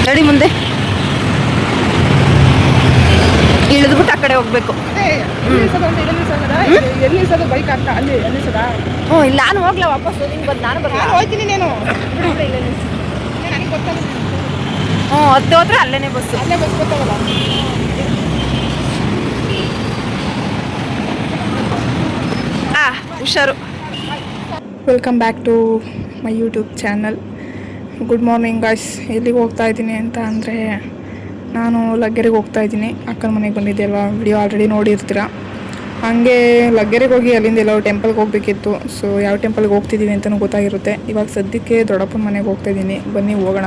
ನಡಿ ಮುಂದೆ ಇಳಿದ್ಬಿಟ್ಟು ಆ ಕಡೆ ಹೋಗ್ಬೇಕು. ಬೈಕ್ ಅಂತ ಅಲ್ಲಿ ಹ್ಞೂ ಇಲ್ಲ ನಾನು ಹೋಗ್ಲಾ ವಾಪಸ್ ನಿಂಗೆ ಬಂದು ನಾನು ಬರಲ್ಲ ಹೋಗ್ತೀನಿ ನೀನು ಹ್ಞೂ ಹತ್ತು ಹೋದ್ರೆ ಅಲ್ಲೇ ಬಸ್ಸು ಅಲ್ಲೇ ಬಸ್ ಗೊತ್ತಾಗಲ್ಲ. ಹುಷಾರು. Welcome back to my YouTube channel. Good morning guys. ಎಲ್ಲಿಗೆ ಹೋಗ್ತಾ ಇದ್ದೀನಿ ಅಂತ ಅಂದರೆ ನಾನು ಲಗ್ಗೆರೆಗೆ ಹೋಗ್ತಾ ಇದ್ದೀನಿ. ಅಕ್ಕನ ಮನೆಗೆ ಬಂದಿದ್ದೆ ಅಲ್ವಾ, ವಿಡಿಯೋ ಆಲ್ರೆಡಿ ನೋಡಿರ್ತೀರ. ಹಾಗೆ ಲಗ್ಗೆರೆಗೆ ಹೋಗಿ ಅಲ್ಲಿಂದ ಎಲ್ಲೋ ಟೆಂಪಲ್ಗೆ ಹೋಗಬೇಕಿತ್ತು. ಸೊ ಯಾವ ಟೆಂಪಲ್ಗೆ ಹೋಗ್ತಿದ್ದೀವಿ ಅಂತಲೂ ಗೊತ್ತಾಗಿರುತ್ತೆ. ಇವಾಗ ಸದ್ಯಕ್ಕೆ ದೊಡ್ಡಪ್ಪನ ಮನೆಗೆ ಹೋಗ್ತಾ ಇದ್ದೀನಿ. ಬನ್ನಿ ಹೋಗೋಣ.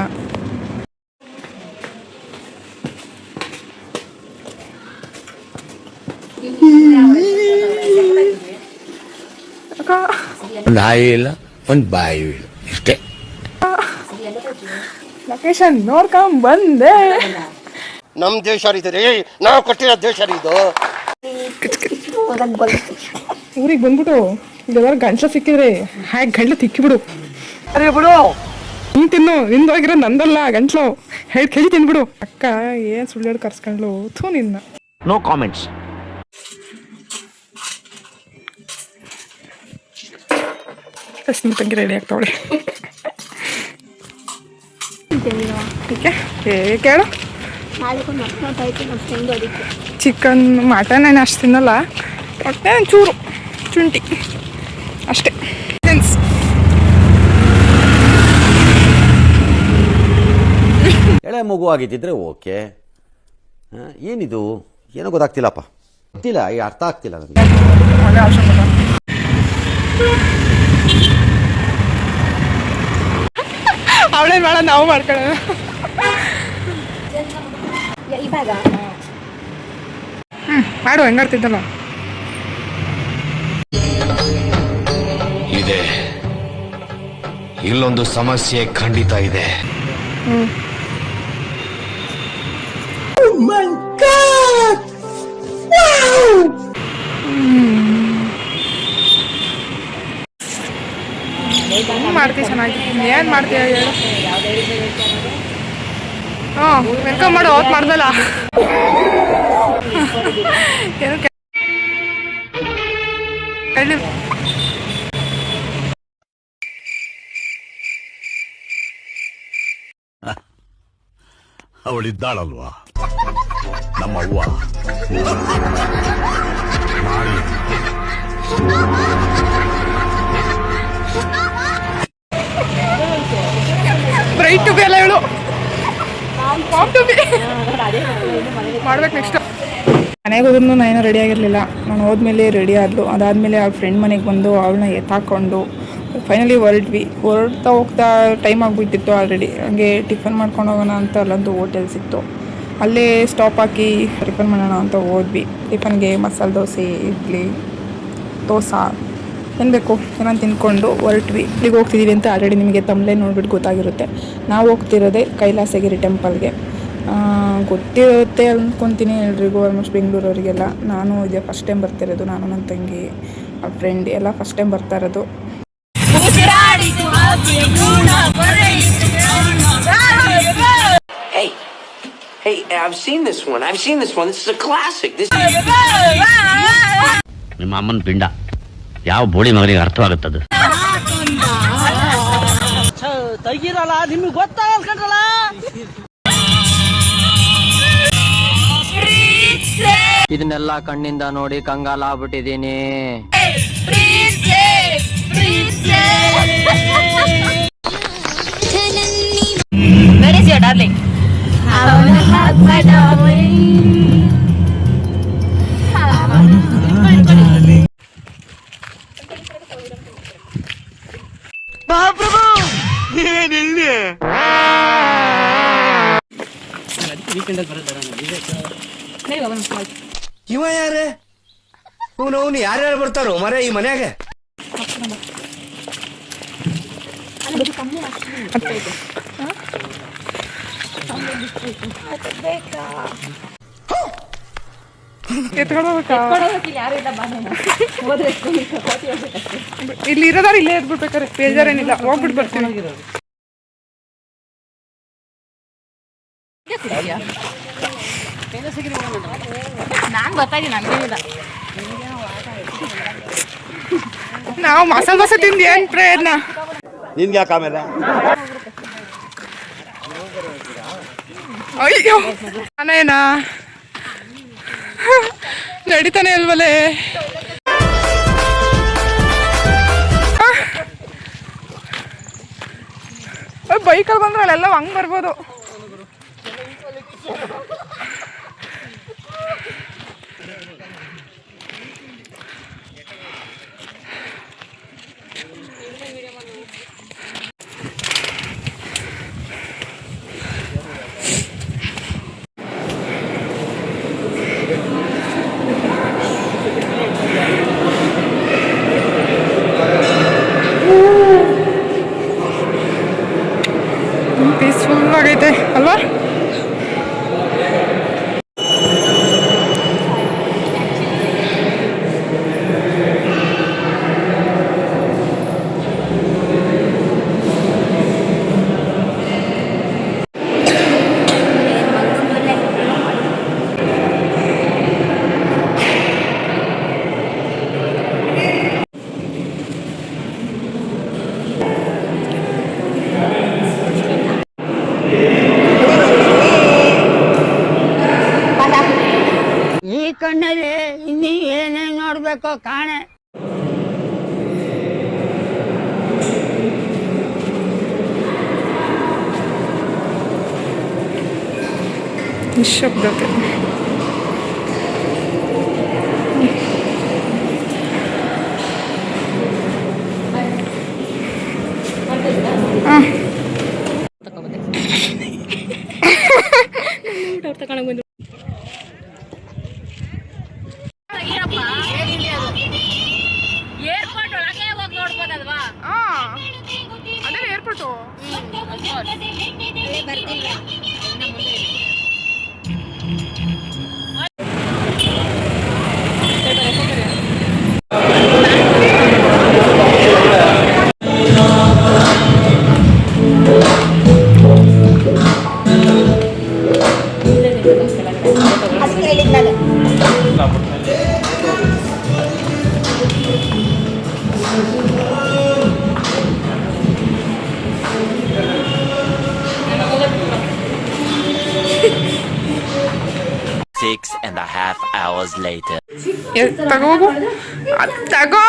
ಒಂದು ಹಾಯಿ ಇಲ್ಲ, ಒಂದು ಬಾಯಿ ಇಲ್ಲ, ಇಷ್ಟೇ. ಲೊಕೇಶನ್ ನೋಡ್ಕೊಂಡ್ ಬಂದೆ. ನಮ್ಮ ದೇಶ ರೀ, ನಾವು ಕಟ್ಟಿರೋ ದೇಶ ಇದು. ಊರಿಗೆ ಬಂದ್ಬಿಟ್ಟು ಇದೆಲ್ಲ ಗಂಟ್ಲ ಸಿಕ್ಕಿದ್ರೆ ಹಾಗೆ ಗಂಟ್ಲು ತಿಕ್ಕಿಬಿಡು. ಅರೆ ಬಿಡು, ನೀನು ತಿನ್ನು, ನಿಂದೋಗಿರೋ ನಂದಲ್ಲ ಗಂಟ್ಲು. ಹೇಳಿ ತಿನ್ಬಿಡು. ಅಕ್ಕ ಏನು ಸುಳ್ಳು ಕರ್ಸ್ಕೊಂಡ್ಲು. ಥೂ ನಿನ್ನ. No comments. ಅಷ್ಟು ತಂಗಿ ರೆಡಿ ಆಗ್ತಾವಳೆ. ಕೇಳು. ಚಿಕನ್ ಮಟನ್ ಏನು ಅಷ್ಟು ತಿನ್ನಲ್ಲ, ಹೊಟ್ಟೆ ಚೂರು ಶುಂಠಿ ಅಷ್ಟೇ. ಎಳೆ ಮಗು ಆಗಿದ್ದಿದ್ರೆ ಓಕೆ. ಏನಿದು ಏನೋ ಗೊತ್ತಾಗ್ತಿಲ್ಲಪ್ಪ, ಗೊತ್ತಿಲ್ಲ, ಈ ಅರ್ಥ ಆಗ್ತಿಲ್ಲ ನನಗೆ. ಅವಳೇನು ಮಾಡ, ನಾವು ಮಾಡ್ಕೊಳ್ಳೋಣ. ಮಾಡು, ಹೆಂಗಾಡ್ತಿದ್ದಲ್ಲ. ಇದೆ, ಇಲ್ಲೊಂದು ಸಮಸ್ಯೆ ಖಂಡಿತ ಇದೆ. ಮಾಡ್ತೀವಿ ಚೆನ್ನಾಗಿ. ಏನು ಮಾಡ್ತೀಯ ಹೇಳು. ವೆಲ್ಕಮ್ ಮಾಡು. ಅವತ್ತು ಮಾಡ್ದಲ್ಲ ಏನು ಅವಳಿದ್ದಾಳಲ್ವಾ ನಮ್ಮ ಅವ್ವ. ಬ್ರೈಟ್ ಟು ಬಿ ಎಲ್ಲ ಹೇಳು. ಮಾಡ್ಬೇಕು ನೆಕ್ಸ್ಟ್. ಮನೆಗೆ ಹೋದ್ರೂ ನಾನು ರೆಡಿ ಆಗಿರಲಿಲ್ಲ. ನಾನು ಹೋದ್ಮೇಲೆ ರೆಡಿ ಆದ್ಲು. ಅದಾದಮೇಲೆ ಆ ಫ್ರೆಂಡ್ ಮನೆಗೆ ಬಂದು ಅವಳನ್ನ ಎತ್ತಾಕೊಂಡು ಫೈನಲಿ ಹೊರಡ್ತಾ ಹೋಗ್ತಾ ಟೈಮ್ ಆಗಿಬಿಟ್ಟಿತ್ತು ಆಲ್ರೆಡಿ. ಹಾಗೆ ಟಿಫನ್ ಮಾಡ್ಕೊಂಡು ಹೋಗೋಣ ಅಂತ ಅಲ್ಲೊಂದು ಹೋಟೆಲ್ ಸಿಕ್ತು. ಅಲ್ಲೇ ಸ್ಟಾಪ್ ಹಾಕಿ ಟಿಫನ್ ಮಾಡೋಣ ಅಂತ ಹೋದ್ವಿ. ಟಿಫನ್ಗೆ ಮಸಾಲೆ ದೋಸೆ, ಇಡ್ಲಿ, ದೋಸೆ ಏನು ಬೇಕು ಏನಂತ ತಿಂದ್ಕೊಂಡು ಹೊರಟ್ವಿ. ಇಲ್ಲಿಗೆ ಹೋಗ್ತಿದ್ದೀವಿ ಅಂತ ಆಲ್ರೆಡಿ ನಿಮಗೆ ತಮ್ಮಲೇ ನೋಡ್ಬಿಟ್ಟು ಗೊತ್ತಾಗಿರುತ್ತೆ. ನಾವು ಹೋಗ್ತಿರೋದೇ ಕೈಲಾಸಗಿರಿ ಟೆಂಪಲ್ಗೆ. ಗೊತ್ತಿರುತ್ತೆ ಅಂದ್ಕೊತೀನಿ ಎಲ್ರಿಗೂ, ಆಲ್ಮೋಸ್ಟ್ ಬೆಂಗಳೂರವರಿಗೆಲ್ಲ. ನಾನು ಇದೇ ಫಸ್ಟ್ ಟೈಮ್ ಬರ್ತಿರೋದು. ನಾನು ನನ್ನ ತಂಗಿ, ಆ ಫ್ರೆಂಡ್ ಎಲ್ಲ ಫಸ್ಟ್ ಟೈಮ್ ಬರ್ತಾ ಇರೋದು. Hey, I've seen this one. This is a classic. ನಿಮ್ಮ ಅಮ್ಮನ ಪಿಂಡ ಯಾವ ಬೋಳಿ ಮಗನಿಗೆ ಅರ್ಥವಾಗುತ್ತದು. ತೆಗಿರಲ್ಲ, ನಿಮ್ಗೆ ಗೊತ್ತಾಗಲ್ಲ. ಇದನ್ನೆಲ್ಲ ಕಣ್ಣಿಂದ ನೋಡಿ ಕಂಗಾಲ ಆಗ್ಬಿಟ್ಟಿದೀನಿ. Where is your darling? ಇವ ಯಾರೇ? ಅವನು ಯಾರ್ಯಾರು ಬರ್ತಾರೋ ಮರೆ ಈ ಮನ್ಯಾಗ? ಇಲ್ಲಿ ಇರೋದಾರ ಇಲ್ಲೇ ಇದ್ಬಿಡ್ಬೇಕಾರೆ ಬೇಜಾರೇನಿಲ್ಲ. ಹೋಗ್ಬಿಟ್ಟು ಬರ್ತೀನಿ. ನಾನು ಬರ್ತಾ ಇದ್ದೀನಿ, ನನಗೇನಿಲ್ಲ. ನಾವು ಮಸಾಲೆ ದೋಸೆ ತಿಂದು ಏನು ಪ್ರಯತ್ನ? ನಿನ್ಗೆ ಯಾಕೆ ಆಮೇಲೆ ಅಯ್ಯೋ ನಾನೇನಾ ನಡೀತಾನೆ ಅಲ್ವಲೇ. ಬೈಕಲ್ಲಿ ಬಂದ್ರೆ ಅಲ್ಲೆಲ್ಲ ಹಂಗೆ ಬರ್ಬೋದು. ಪೀಸ್ಫುಲ್ ಆಗೈತೆ ಅಲ್ವಾ? ಈ ಕಣ್ಣಲ್ಲಿ ಇನ್ನೀ ಏನೇನು ನೋಡ್ಬೇಕೋ ಕಾಣೆ. ನಿಶ್ಶಬ್ದತೆ. ಏರ್ಪೋರ್ಟ್ ಒಳಗೆ ಹೋಗಿ ನೋಡ್ಬೋದಲ್ವಾ? ಅದೇ ಏರ್ಪೋರ್ಟು. ತಗೋ ತಗೋ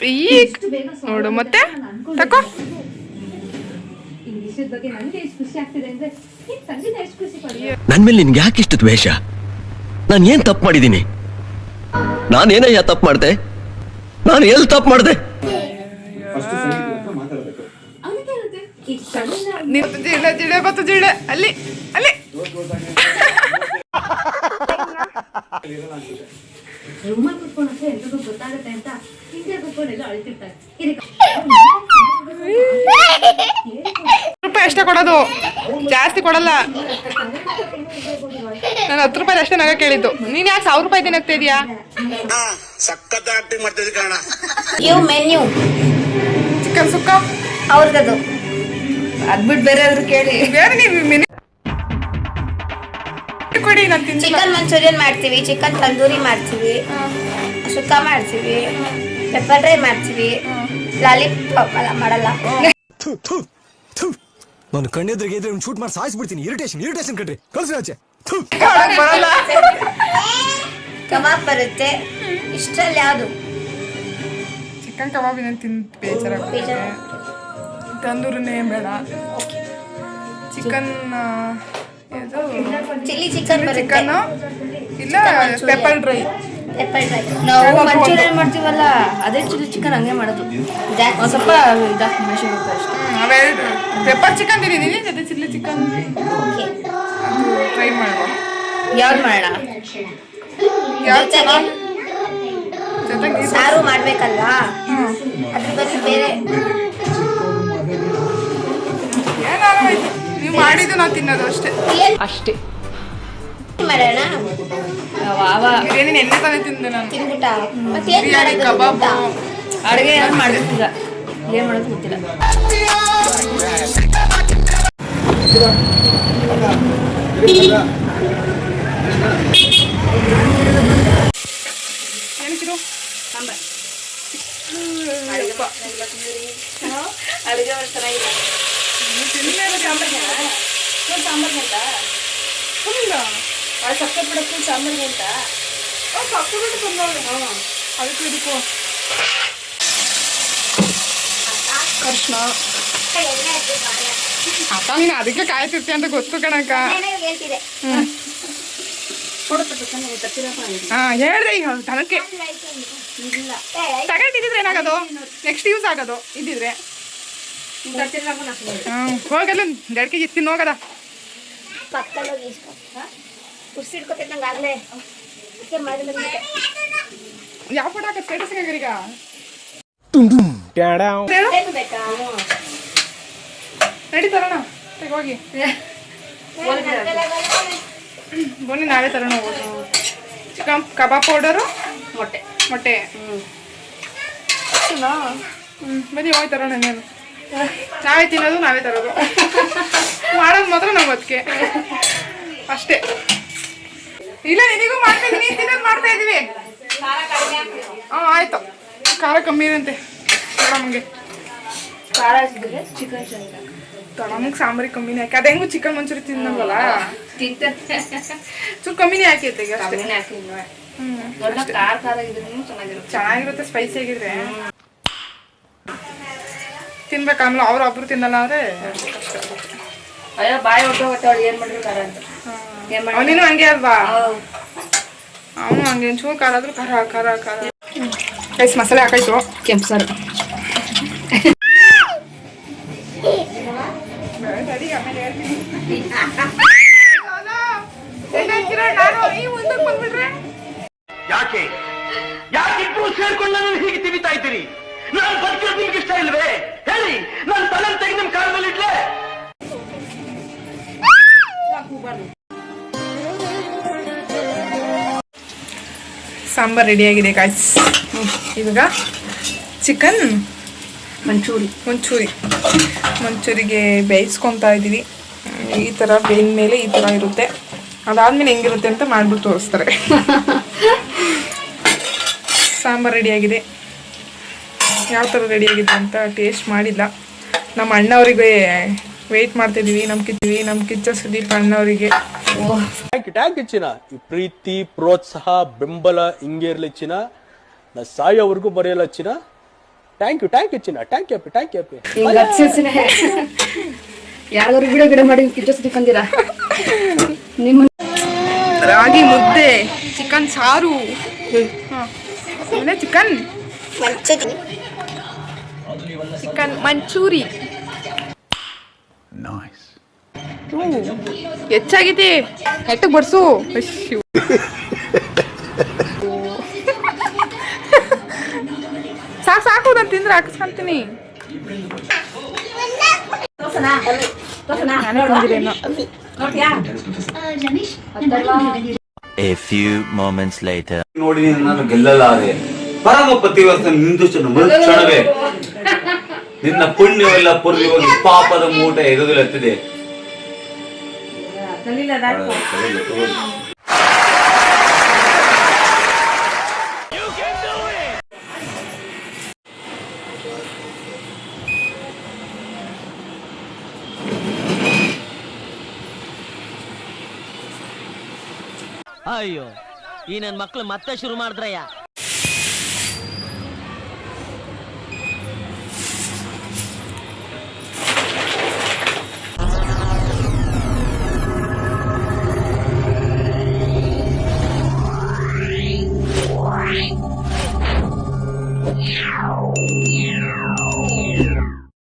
ಈಗ ನೋಡು ಮತ್ತೆ ತಗೋ. ನನ್ ಮೇಲೆ ನಿನ್ಗೆ ಯಾಕೆ ಇಷ್ಟು ದ್ವೇಷ? ನಾನು ಏನ್ ತಪ್ಪು ಮಾಡಿದ್ದೀನಿ? ನಾನೇನಯ್ಯ ತಪ್ಪು ಮಾಡ್ದೆ? ನಾನು ಎಲ್ಲಿ ತಪ್ಪು ಮಾಡ್ದೆ? ಜಿಳೆ ಬತ್ತು ಜಿಳೆ ಅಲ್ಲಿ ಅಲ್ಲಿ ರೂಪಾಯಿ ಅಷ್ಟೇ ಕೊಡೋದು, ಜಾಸ್ತಿ ಕೊಡಲ್ಲ. ನಾನು 10 ರೂಪಾಯಿ ಅಷ್ಟೇ ನಗ ಕೇಳಿದ್ದು. ನೀನ್ ಯಾಕೆ 1000 ರೂಪಾಯಿ ತಿನ್ನಕ್ತಾ ಇದೀಯಾ? ಮೆನ್ಯೂ ಚಿಕನ್ ಸುಕ್ಕ ಅವ್ರದ್ದು, ಅದ್ಬಿಟ್ಟು ಬೇರೆ ಆದ್ರೂ ಕೇಳಿ. ಬೇರೆ ನೀವು ಕೊಡಿ, ನಾನು ತಿಂತೀನಿ. ಚಿಕನ್ ಮಂಚೂರಿಯನ್ ಮಾಡ್ತೀವಿ, ಚಿಕನ್ ತಂದೂರಿ ಮಾಡ್ತೀವಿ, ಸುಕ್ಕ ಮಾಡ್ತೀವಿ, ಪೆಪ್ಪರ್ ಡ್ರೈ ಮಾಡ್ತೀವಿ, ಲಾಲಿಪಾಪ್ ಎಲ್ಲ ಮಾಡಲ್ಲ. ನಾನು ಕಣ್ಣೆದ್ರಿಗೆ ಇದ್ರೆ ಶೂಟ್ ಮಾಡಿ ಸಾಯಿಸ್ಬಿಡ್ತೀನಿ. ಇರಿಟೇಷನ್ ಕಣ್ರಿ, ಕಳ್ಸಿ ಆಚೆ. ಬರಲ್ಲ. ಕಬಾಬ್ ಬರುತ್ತೆ. ಇಷ್ಟರಲ್ಲಿ ಯಾವುದು? ಚಿಕನ್ ಕಬಾಬ್ ಇನ್ನೇನು ತಿಂದು ಬೇಜಾರಾಗುತ್ತೆ. ತಂದೂರಿನೇ ಬೇಡ. ಚಿಕನ್ ಚಿಲ್ಲಿ ಚಿಕನ್ ಚಿಕನ್ ಇಲ್ಲ ಪೆಪ್ಪರ್ ಡ್ರೈ. ನಾವು ಮಂಚೂರಿಯನ್ ಮಾಡ್ತೀವಲ್ಲ, ಅದೇ ಚಿಲ್ಲಿ ಚಿಕನ್ ಹಂಗೆ ಮಾಡೋದು. ಸ್ವಲ್ಪ ಪೆಪ್ಪರ್ ಚಿಕನ್ ತಿಂದಿದ್ದೀನಿ, ಜೊತೆ ಚಿಲ್ಲಿ ಚಿಕನ್ ಟ್ರೈ ಮಾಡುವ. ಯಾವ್ದು ಮಾಡೋಣ? ಸಾರು ಮಾಡ್ಬೇಕಲ್ವಾ, ಅದ್ರ ಬಗ್ಗೆ ಬೇರೆ ನೀವು ಮಾಡಿದ್ದು ನಾವು ತಿನ್ನೋದು ಅಷ್ಟೇ ಮಾಡೋಣ. ಬಿರಿಯಾನಿ ಎಣ್ಣೆ ತಾನೇ ತಿಂದೆ ನಾನು. ತಿನ್ಬಿಟ್ಟ ಮತ್ತೆ ಬಿರಿಯಾನಿ ಕಬಾಬ್ ಅಡುಗೆ ಯಾರು ಮಾಡ್ಬೇಕೀಗ, ಏನ್ ಮಾಡೋದು ಗೊತ್ತಿಲ್ಲ. ಏನಕ್ಕಿದು ಅಡುಗೆ ಚೆನ್ನಾಗಿಲ್ಲ ಸಾಂಬಾರ್ಗಿಂತ ಅದು ಸಕ್ಕರೆ ಬಿಡಕ್ಕೂ ಸಾಂಬಾರ್ಗಿಂತ ಸಕ್ಕರೆ ಬಿಟ್ಟು ಬಂದವಳು ಅದಕ್ಕೂ ಇದಕ್ಕೂ ಅರ್ಶಿನ ಅಕ್ಕ ನೀನು ಅದಕ್ಕೆ ಕಾಯ್ತಿರ್ತೀಯ ಅಂತ ಗೊತ್ತು ಕಣಕ್ಕ. ಹೇಳ್ತಿದೆ ಹೇಳ್ದೆ ಈಗ ತನಕ್ಕೆ ತಗೊಂಡಿದ್ರೆ ಏನಾಗೋದು, ನೆಕ್ಸ್ಟ್ ಯೂಸ್ ಆಗೋದು ಇದ್ದಿದ್ರೆ. ಹೋಗಲ್ಲ 2 kg ತಿನ್ನು ಹೋಗದ. ಪಕ್ಕದಲ್ಲಿ ಕುರ್ಸಿಡ್ಕೊತಿದ್ದಂಗೆ ಆಗಲೇ ಯಾವ ಫೋಟೋ ಹಾಕ ಸ್ಟೇಟಸ್ ಈಗ ನಡಿ ತರೋಣ ಹೋಗಿ ಬನ್ನಿ ನಾವೇ ತರೋಣ. ಚಿಕನ್ ಕಬಾಬ್ ಪೌಡರು ಮೊಟ್ಟೆ ಬನ್ನಿ ಹೋಗಿ ತರೋಣ. ಇನ್ನೇನು ನಾವೇ ತಿನ್ನೋದು ನಾವೇ ತರೋದು, ಮಾಡೋದು ಮಾತ್ರ ನಾವು ಅದಕ್ಕೆ ಅಷ್ಟೇ. ಇಲ್ಲ ನಿನಗೂ ಮಾಡ್ತಾ ಇದೀನಿ, ತಿನ್ನೋದು ಮಾಡ್ತಾ ಇದೀವಿ. ಆಯ್ತು. ಖಾರ ಕಮ್ಮಿ ಇರಂತೆ ನಮಗೆ. ಖಾರ ಹಾಕಿದ್ರೆ ಚಿಕನ್ ಚೆನ್ನಾಗಿ ನಮಗೆ ಸಾಂಬಾರಿಗೆ ಕಮ್ಮಿನೇ ಹಾಕಿ. ಅದು ಹೆಂಗು ಚಿಕನ್ ಮಂಚೂರಿ ತಿನ್ನಲ್ವಲ್ಲ, ಚೂರು ಕಮ್ಮಿನೇ ಹಾಕೈತೆ ಈಗ ಅಷ್ಟೇ. ಚೆನ್ನಾಗಿರುತ್ತೆ ಸ್ಪೈಸಿ ಆಗಿದ್ರೆ ತಿನ್ಬೇಕು. ಆಮೇಲೆ ಅವ್ರೊಬ್ರು ತಿನ್ನಲ್ಲ ಅಂದ್ರೆ ಕಷ್ಟ. ಅಯ್ಯೋ ಬಾಯಿ ಹೊಟ್ಟೋಗುತ್ತೆ ಅವಳು ಏನು ಮಾಡಿದ್ರು ಖಾರ ಅಂತ. ಅವನೇನು ಹಂಗೆ ಅಲ್ವಾ, ಅವನು ಹಂಗೆ ಒಂಚೂರು ಖಾರ ಆದ್ರೂ ಖಾರ ಖಾರ ಖಾರ. ರೈಸ್ ಮಸಾಲೆ ಹಾಕಾಯ್ತು. ಕೆಂಪು ಸಾರು ಯಾಕೆ ಯಾಕಿಬ್ರು ಸೇರ್ಕೊಂಡು ನನ್ನ ಹೀಗೆ ತಿವಿತಾ ಇದ್ದೀರಿ? ನಾನು ಬದುಕಿರೋದು ನಿಮ್ಗೆ ಇಷ್ಟ ಇಲ್ವೇ? ಹೇಳಿ, ನನ್ನ ತಲೆ ತೆಗೆದು ನಿಮ್ ಕಾಲ ಮೇಲೆ ಇಡ್ಲೆ. ಸಾಂಬಾರ್ ರೆಡಿಯಾಗಿದೆ ಗಾಯ್ಸ್. ಇವಾಗ ಚಿಕನ್ ಮಂಚೂರಿಗೆ ಬೇಯಿಸ್ಕೊತಾ ಇದ್ದೀವಿ. ಈ ಥರ ಬೇಯಿದ ಮೇಲೆ ಈ ಥರ ಇರುತ್ತೆ. ಅದಾದ್ಮೇಲೆ ಹೆಂಗಿರುತ್ತೆ ಅಂತ ಮಾಡ್ಬಿಟ್ಟು ತೋರಿಸ್ತಾರೆ. ಸಾಂಬಾರು ರೆಡಿಯಾಗಿದೆ. ಯಾವ ಥರ ರೆಡಿಯಾಗಿದೆ ಅಂತ ಟೇಸ್ಟ್ ಮಾಡಿಲ್ಲ. ನಮ್ಮ ಅಣ್ಣವರಿಗೆ ವೆಯ್ಟ್ ಮಾಡ್ತಿದ್ದೀವಿ. ನಮ್ಮ ಕಿಚ್ಚ ಸುದೀಪ್ ಅಣ್ಣವರಿಗೆ ಟ್ಯಾಂಕ್ ಚಿನ್ನ. ಈ ಪ್ರೀತಿ ಪ್ರೋತ್ಸಾಹ ಬೆಂಬಲ ಹಿಂಗೆ ಇರಲಿ ಚಿನ್ನ. ನಾ ಸಾಯೋವರೆಗೂ ಬರೆಯಲ್ಲ ಚಿನ್ನ. ಥ್ಯಾಂಕ್ ಯು ಚಿನ್ನ. ಥ್ಯಾಂಕ್ ಯು ಯಾವ್ದಾದ್ರು ವಿಡಿಯೋ ಗಿಡ ಮಾಡಿ ಕಿಚ್ಚ ಸುದೀಪ್ ಅಂದಿರಾ? ನಿಮ್ಮ ರಾಗಿ ಮುದ್ದೆ, ಚಿಕನ್ ಸಾರು, ಚಿಕನ್ ಮಂಚೂರಿ ಹೆಚ್ಚಾಗಿದೆ. ನೆಟ್ಟಗೆ ಬಡ್ಸು. ಸಾಕು ನಾನು ತಿಂದ್ರೆ ಹಾಕಿಸ್ಕೊಂತೀನಿ. A few moments later. ನೋಡಿ ನಾನು ಗೆಲ್ಲಲಾರೆ. ಪರಮಪತಿವರ್ತ ನಿಂದುಷ್ಟನು ಮರುಕ್ಷಣವೇ ನಿನ್ನ ಪುಣ್ಯವೆಲ್ಲ ಪುರ್ರಿ ಹೋಗಿ ಪಾಪದ ಮೂಟ ಎಗದುಲತ್ತಿದೆ. ಅಯ್ಯೋ, ಈ ನನ್ನ ಮಕ್ಳು ಮತ್ತೆ ಶುರು ಮಾಡಿದ್ರಯ್ಯ.